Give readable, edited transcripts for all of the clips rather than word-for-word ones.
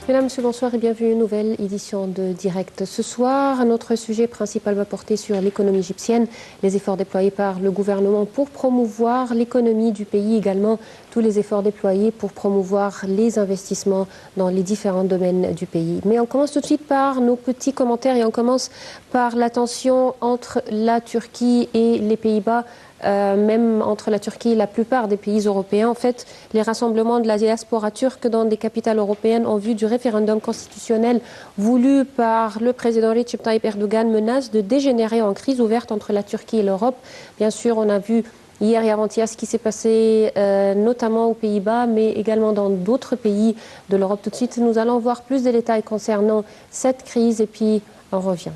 Mesdames, Messieurs, bonsoir et bienvenue à une nouvelle édition de Direct. Ce soir, notre sujet principal va porter sur l'économie égyptienne, les efforts déployés par le gouvernement pour promouvoir l'économie du pays, également tous les efforts déployés pour promouvoir les investissements dans les différents domaines du pays. Mais on commence tout de suite par nos petits commentaires et on commence par la tension entre la Turquie et les Pays-Bas. Même entre la Turquie et la plupart des pays européens. En fait, les rassemblements de la diaspora turque dans des capitales européennes en vue du référendum constitutionnel voulu par le président Recep Tayyip Erdogan menacent de dégénérer en crise ouverte entre la Turquie et l'Europe. Bien sûr, on a vu hier et avant-hier ce qui s'est passé notamment aux Pays-Bas, mais également dans d'autres pays de l'Europe. Tout de suite, nous allons voir plus de détails concernant cette crise et puis on revient.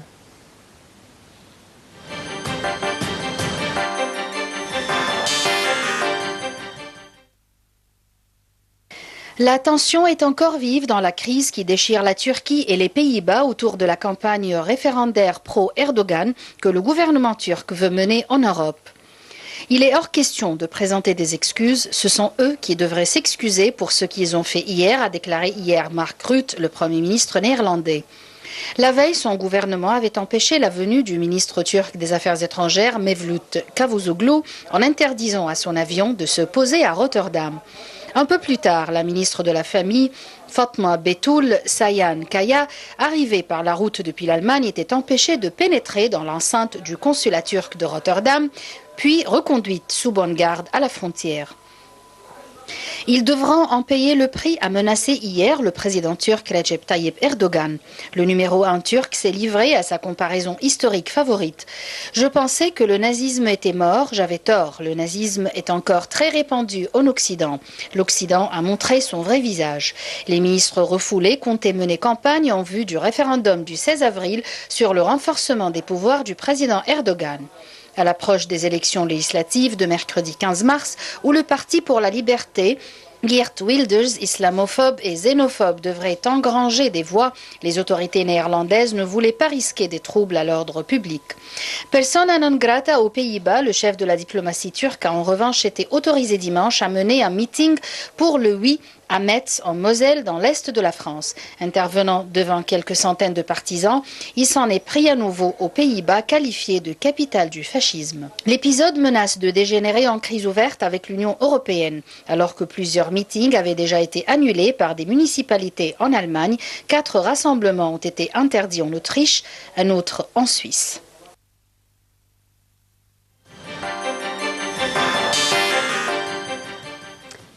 La tension est encore vive dans la crise qui déchire la Turquie et les Pays-Bas autour de la campagne référendaire pro-Erdogan que le gouvernement turc veut mener en Europe. Il est hors question de présenter des excuses, ce sont eux qui devraient s'excuser pour ce qu'ils ont fait hier, a déclaré hier Mark Rutte, le Premier ministre néerlandais. La veille, son gouvernement avait empêché la venue du ministre turc des Affaires étrangères, Mevlut Cavusoglu, en interdisant à son avion de se poser à Rotterdam. Un peu plus tard, la ministre de la Famille, Fatma Betoul Sayan Kaya, arrivée par la route depuis l'Allemagne, était empêchée de pénétrer dans l'enceinte du consulat turc de Rotterdam, puis reconduite sous bonne garde à la frontière. Ils devront en payer le prix, a menacé hier le président turc Recep Tayyip Erdogan. Le numéro 1 turc s'est livré à sa comparaison historique favorite. Je pensais que le nazisme était mort, j'avais tort. Le nazisme est encore très répandu en Occident. L'Occident a montré son vrai visage. Les ministres refoulés comptaient mener campagne en vue du référendum du 16 avril sur le renforcement des pouvoirs du président Erdogan. À l'approche des élections législatives de mercredi 15 mars, où le Parti pour la liberté, Geert Wilders, islamophobe et xénophobe, devrait engranger des voix, les autorités néerlandaises ne voulaient pas risquer des troubles à l'ordre public. Persona non grata aux Pays-Bas, le chef de la diplomatie turque a en revanche été autorisé dimanche à mener un meeting pour le oui à Metz, en Moselle, dans l'est de la France. Intervenant devant quelques centaines de partisans, il s'en est pris à nouveau aux Pays-Bas, qualifiés de capitale du fascisme. L'épisode menace de dégénérer en crise ouverte avec l'Union européenne. Alors que plusieurs meetings avaient déjà été annulés par des municipalités en Allemagne, 4 rassemblements ont été interdits en Autriche, un autre en Suisse.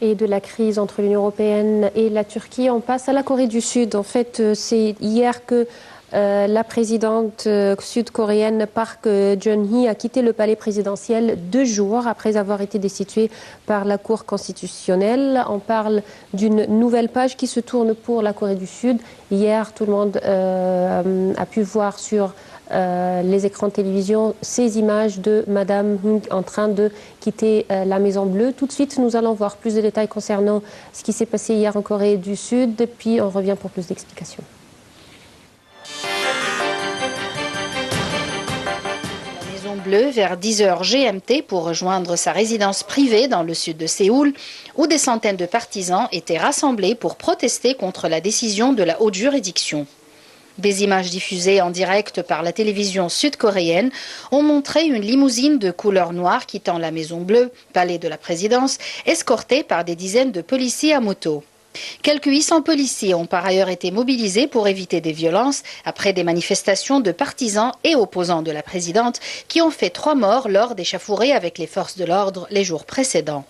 Et de la crise entre l'Union européenne et la Turquie, on passe à la Corée du Sud. En fait, c'est hier que la présidente sud-coréenne Park Geun-hye a quitté le palais présidentiel 2 jours après avoir été destituée par la Cour constitutionnelle. On parle d'une nouvelle page qui se tourne pour la Corée du Sud. Hier, tout le monde a pu voir sur les écrans de télévision ces images de Madame Hung en train de quitter la Maison Bleue. Tout de suite, nous allons voir plus de détails concernant ce qui s'est passé hier en Corée du Sud, puis on revient pour plus d'explications. La Maison Bleue vers 10h GMT pour rejoindre sa résidence privée dans le sud de Séoul, où des centaines de partisans étaient rassemblés pour protester contre la décision de la haute juridiction. Des images diffusées en direct par la télévision sud-coréenne ont montré une limousine de couleur noire quittant la Maison Bleue, palais de la présidence, escortée par des dizaines de policiers à moto. Quelques 800 policiers ont par ailleurs été mobilisés pour éviter des violences après des manifestations de partisans et opposants de la présidente qui ont fait 3 morts lors d'échauffourées avec les forces de l'ordre les jours précédents.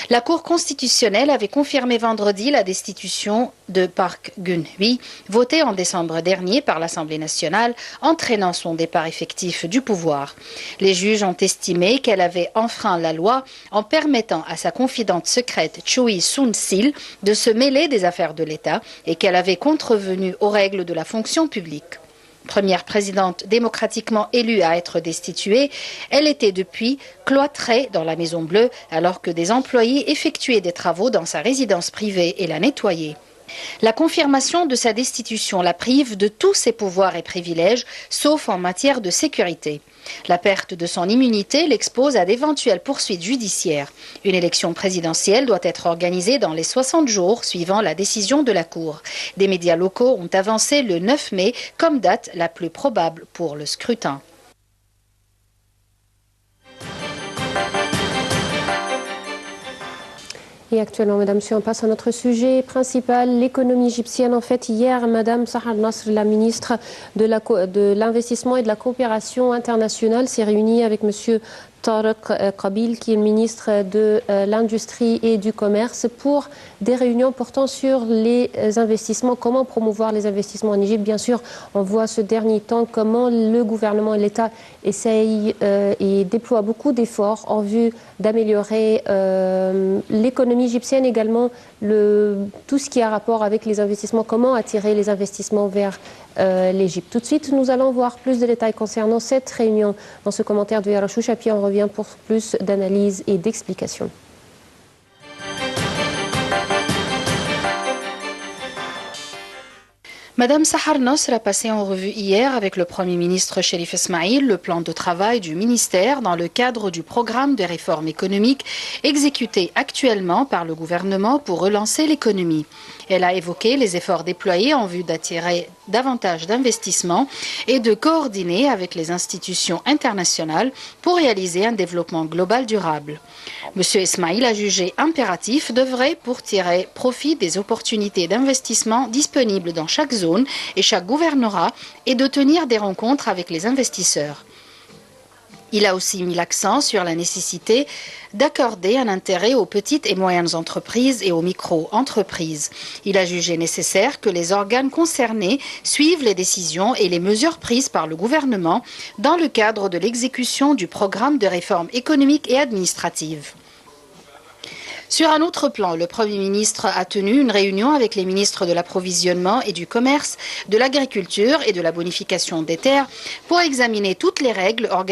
La Cour constitutionnelle avait confirmé vendredi la destitution de Park Geun-hye, votée en décembre dernier par l'Assemblée nationale, entraînant son départ effectif du pouvoir. Les juges ont estimé qu'elle avait enfreint la loi en permettant à sa confidente secrète Choi Soon-sil de se mêler des affaires de l'État et qu'elle avait contrevenu aux règles de la fonction publique. Première présidente démocratiquement élue à être destituée, elle était depuis cloîtrée dans la Maison Bleue alors que des employés effectuaient des travaux dans sa résidence privée et la nettoyaient. La confirmation de sa destitution la prive de tous ses pouvoirs et privilèges, sauf en matière de sécurité. La perte de son immunité l'expose à d'éventuelles poursuites judiciaires. Une élection présidentielle doit être organisée dans les 60 jours suivant la décision de la Cour. Des médias locaux ont avancé le 9 mai comme date la plus probable pour le scrutin. Et actuellement, Madame, si on passe à notre sujet principal, l'économie égyptienne. En fait, hier, Madame Sahar Nasr, la ministre de l'Investissement et de la Coopération internationale, s'est réunie avec Monsieur Tarek Kabil, qui est le ministre de l'Industrie et du Commerce, pour des réunions portant sur les investissements, comment promouvoir les investissements en Égypte. Bien sûr, on voit ce dernier temps comment le gouvernement et l'État essayent et déploient beaucoup d'efforts en vue d'améliorer l'économie égyptienne, également tout ce qui a rapport avec les investissements, comment attirer les investissements vers l'Égypte. Tout de suite, nous allons voir plus de détails concernant cette réunion dans ce commentaire de Yarachouch, et puis on revient pour plus d'analyses et d'explications. Madame Sahar Nasr a passé en revue hier avec le Premier ministre Cherif Esmaïl le plan de travail du ministère dans le cadre du programme de réforme économique exécuté actuellement par le gouvernement pour relancer l'économie. Elle a évoqué les efforts déployés en vue d'attirer davantage d'investissements et de coordonner avec les institutions internationales pour réaliser un développement global durable. Monsieur Esmaïl a jugé impératif d'œuvrer pour tirer profit des opportunités d'investissement disponibles dans chaque zone et chaque gouvernorat et de tenir des rencontres avec les investisseurs. Il a aussi mis l'accent sur la nécessité d'accorder un intérêt aux petites et moyennes entreprises et aux micro-entreprises. Il a jugé nécessaire que les organes concernés suivent les décisions et les mesures prises par le gouvernement dans le cadre de l'exécution du programme de réforme économique et administrative. Sur un autre plan, le Premier ministre a tenu une réunion avec les ministres de l'approvisionnement et du commerce, de l'agriculture et de la bonification des terres pour examiner toutes les règles organisées